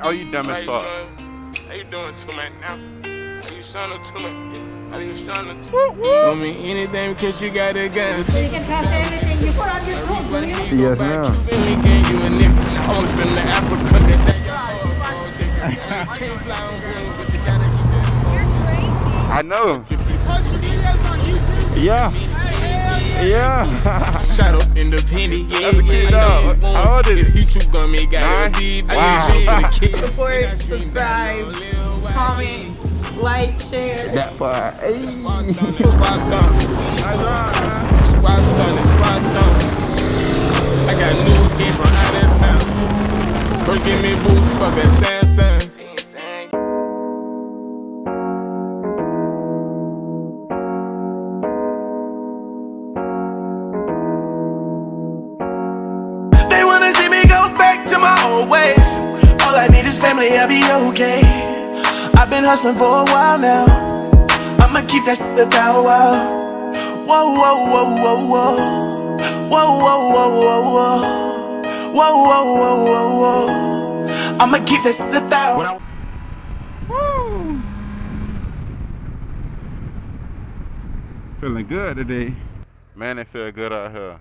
Oh, you dumb as fuck. How you doing to me now? How you sounding to me? How you sounding to me? You mean anything because you got a gun. So you can pass everything you put on your phone, do you? Yes, ma'am. I want to send to Africa that You're crazy. I know. Yeah. Yeah. Shut up, independent. Yeah, How old is it? He too gummy, got Wow. Support, subscribe, comment, like, share. That part. Hey. Spot done. I got new hits from out of town. First give me boost for the Samsung. They wanna see me go back to my old ways. All I need is family, I'll be okay. I've been hustling for a while now. I'ma keep that shit a Thow Wow. Whoa, whoa, whoa, whoa, whoa. Whoa, whoa, whoa, whoa, whoa. Whoa, whoa, whoa, whoa, whoa. I'ma keep that shit a Thow Wow. Woo. Feeling good today. Man, it feel good out here.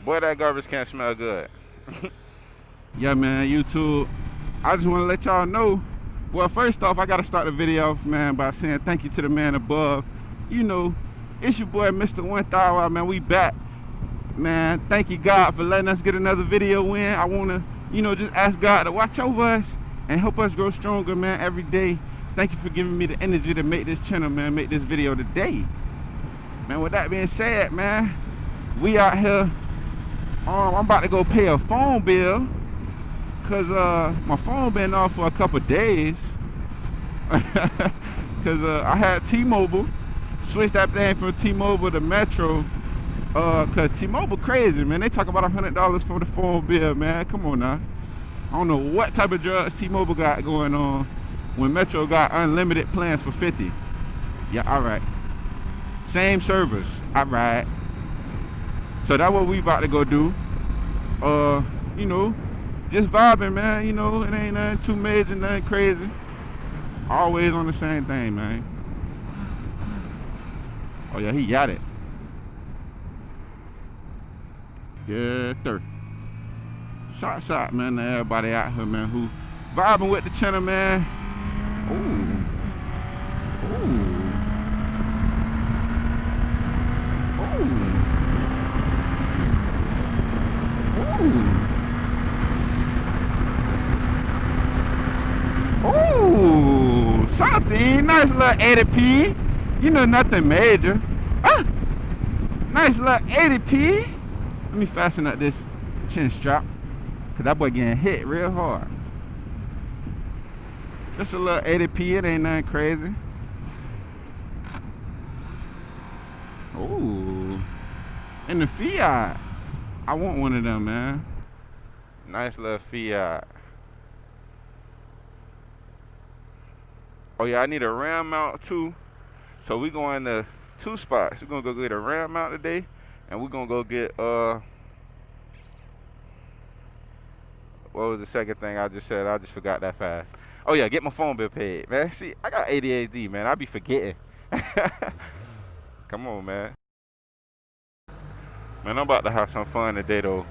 Boy, that garbage can smell good. Yeah, man, YouTube. I just want to let y'all know. Well, first off, I got to start the video off, man, by saying thank you to the man above. You know, it's your boy, Mr. 1000, man. We back. Man, thank you, God, for letting us get another video in. I want to, you know, just ask God to watch over us and help us grow stronger, man, every day. Thank you for giving me the energy to make this channel, man, make this video today. Man, with that being said, man, we out here. I'm about to go pay a phone bill because my phone been off for a couple days because I had T-Mobile, switched that thing from T-Mobile to Metro because T-Mobile crazy, man. They talk about $100 for the phone bill, man. Come on now. I don't know what type of drugs T-Mobile got going on when Metro got unlimited plans for 50. Yeah, all right. Same service, all right. So that's what we about to go do. You know, just vibing, man. You know, it ain't nothing too major, nothing crazy. Always on the same thing, man. Oh yeah, he got it. Yeah, sir. Shot, man, to everybody out here, man, who vibing with the channel, man. Ooh. Ooh, something nice little 80p. You know, nothing major. Nice little 80p. Let me fasten up this chin strap, cause that boy getting hit real hard. Just a little 80p. It ain't nothing crazy. Ooh, and the Fiat. I want one of them, man. Nice little Fiat. Oh yeah, I need a ram mount too. So we going to 2 spots. We're gonna go get a ram mount today, and we're gonna go get what was the second thing I just said? I just forgot that fast. Oh yeah, get my phone bill paid, man. See, I got ADHD, man. I be forgetting. Come on, man. Man, I'm about to have some fun today though.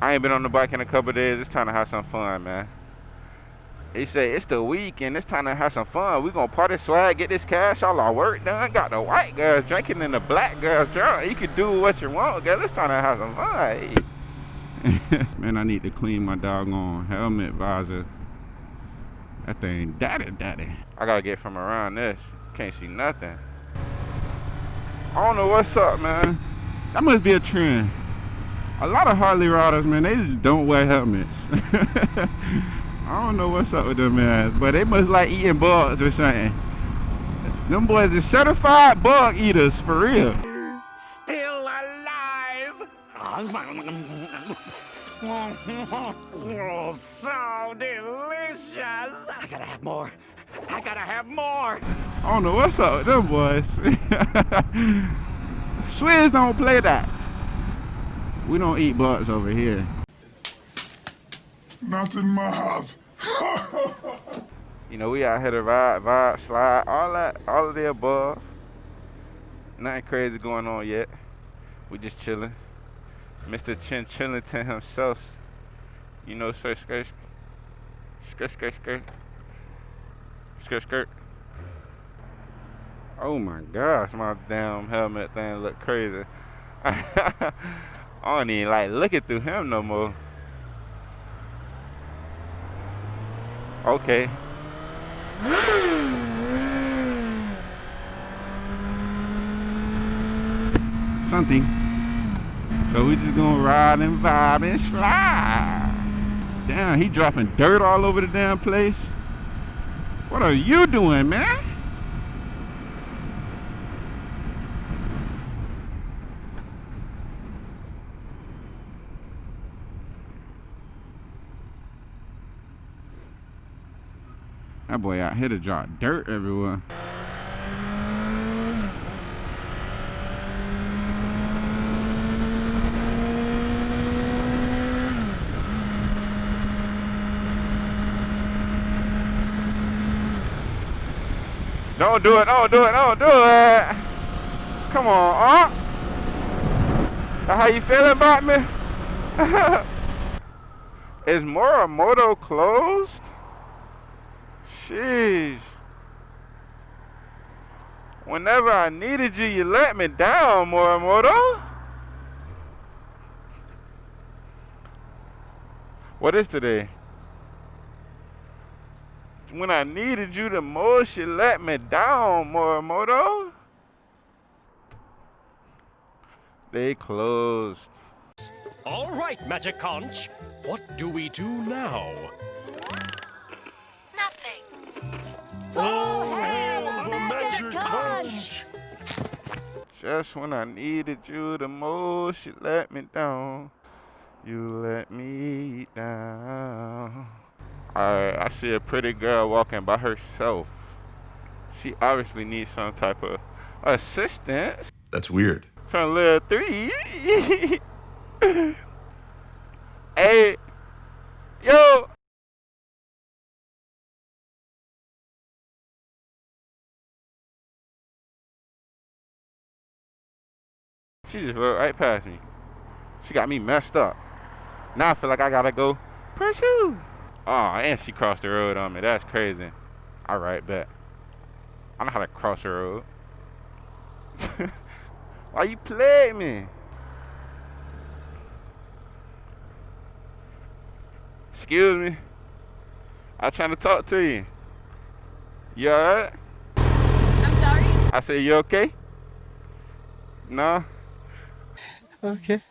I ain't been on the bike in a couple days. It's time to have some fun, man. They say it's the weekend. It's time to have some fun. We gonna party, swag, get this cash, all our work done. Got the white girls drinking and the black girls drunk. You can do what you want, girl. It's time to have some fun. Hey. Man, I need to clean my doggone helmet visor. That thing daddy. I gotta get from around this. Can't see nothing. I don't know what's up, man. That must be a trend. A lot of Harley riders, man, they just don't wear helmets. I don't know what's up with them, man, but they must like eating bugs or something. Them boys are certified bug eaters, for real. Still alive. Oh, so delicious. I gotta have more. I don't know what's up with them boys. Swizz don't play that. We don't eat bugs over here. Not in my house. You know, we out here to ride, vibe, slide, all of the above. Nothing crazy going on yet. We just chilling. Mr. Chin Chillington himself. You know, sir, skirt. Oh my gosh, my damn helmet thing look crazy. I don't even like looking through him no more. Okay. Something. So we just gonna ride and vibe and slide. Damn, he dropping dirt all over the damn place. What are you doing, man? That boy out here to drop dirt everywhere. Don't do it, don't do it, don't do it. Come on, how you feeling about me? Is Moto closed? Sheesh. Whenever I needed you, you let me down, Moto. What is today? When I needed you the most, you let me down, Moto. They closed. All right, Magic Conch. What do we do now? Nothing. Oh, hail the Magic Conch! Just when I needed you the most, you let me down. You let me down. Alright, I see a pretty girl walking by herself. She obviously needs some type of assistance. That's weird. From Lil 3. Hey, yo. She just rode right past me. She got me messed up. Now I feel like I gotta go pursue. Oh, and she crossed the road on me. That's crazy. Alright, bet. I know how to cross the road. Why you play me? Excuse me. I was trying to talk to you. You alright? I'm sorry? I said, you okay? No? Okay.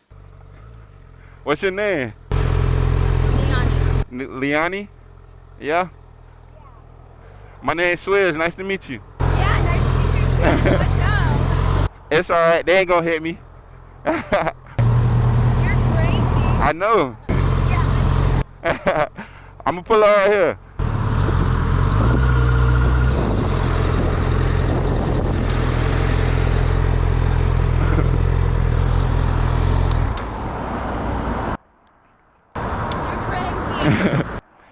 What's your name? Leonie. Leonie? Yeah? My name's Swizz. Nice to meet you. Yeah, nice to meet you too. Watch out. It's alright. They ain't gonna hit me. You're crazy. I know. Yeah. I'm gonna pull her right here.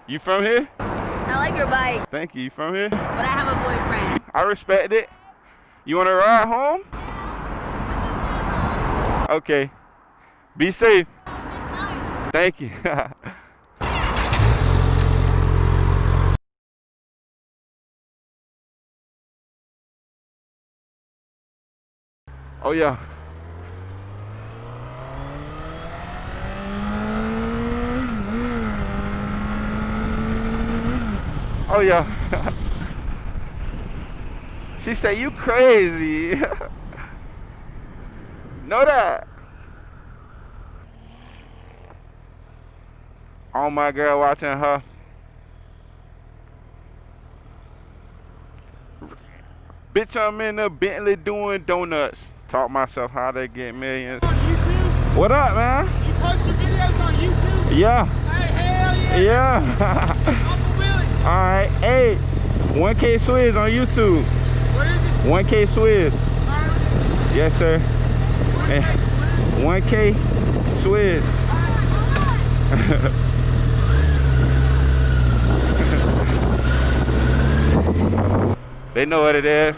You from here? I like your bike, Thank you. You from here? but I have a boyfriend. I respect it. You wanna ride home? Okay. Be safe. Thank you. Oh yeah. Oh yeah. She said you crazy. Know that. Oh my girl watching her. Bitch, I'm in the Bentley doing donuts. Taught myself how to get millions. On YouTube? What up, man? You post your videos on YouTube? Yeah. Hey, hell yeah. Yeah. Uncle Willie. Alright. Hey, 1K Swizz on YouTube. What is it? 1K Swizz. Alright. Yes, sir. Hey, 1K, Swizz. They know what it is.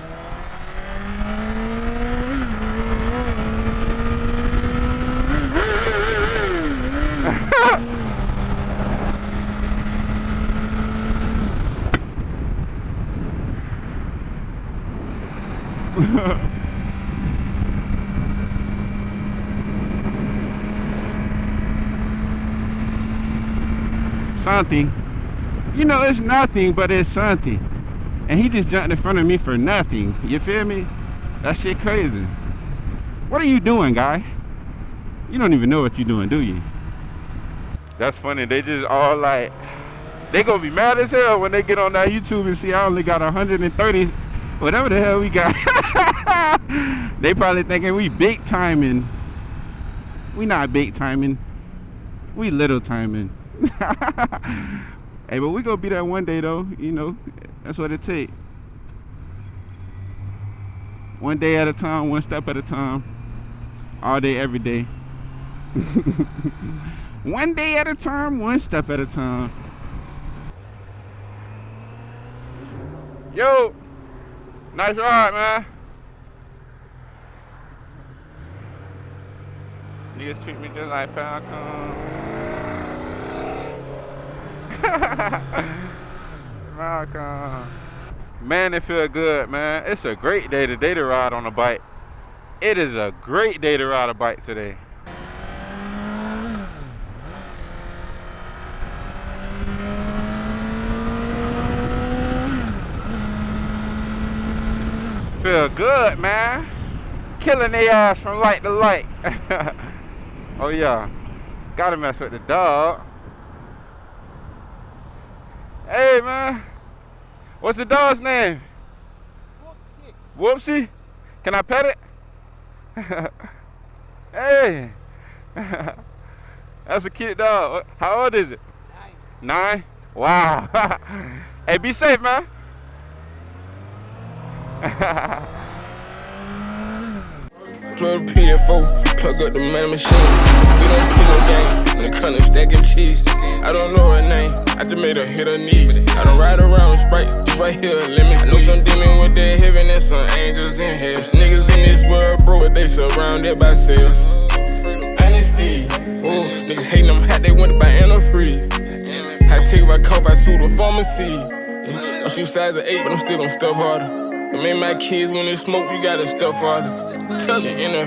Something. You know, it's nothing, but it's something. And he just jumped in front of me for nothing. You feel me? That shit crazy. What are you doing, guy? You don't even know what you're doing, do you? That's funny. They just all like, they gonna be mad as hell when they get on that YouTube and see I only got 130, whatever the hell we got. They probably thinking we big timing. We not big timing. We little timing. Hey, but we gonna be there one day though, you know. That's what it takes. One day at a time, one step at a time. All day, every day. One day at a time, one step at a time. Yo, nice ride, man. Niggas treat me just like Falcon. Falcon. Man, it feel good, man. It's a great day today to ride on a bike. It is a great day to ride a bike today. Feel good, man. Killing their ass from light to light. Oh yeah, gotta mess with the dog. Hey man, what's the dog's name? Whoopsie. Whoopsie? Can I pet it? Hey. That's a cute dog. How old is it? 9. Wow. Hey, be safe, man. Plug the PF4, plug up the man machine. We don't play no game when it comes to stacking cheese. I don't know her name, I just made her hit her knees. I don't ride around Sprite, just right here, let me. I know some demon with their heaven and some angels in hell. There's niggas in this world, bro, but they surrounded by sales. Honesty, oh, niggas hating them hot, they want to buy antifreeze. I take my cough, I sue the pharmacy. I shoot size of 8, but I'm still gonna stuff harder. I made my kids when they smoke, you gotta stuff harder. Touch it in the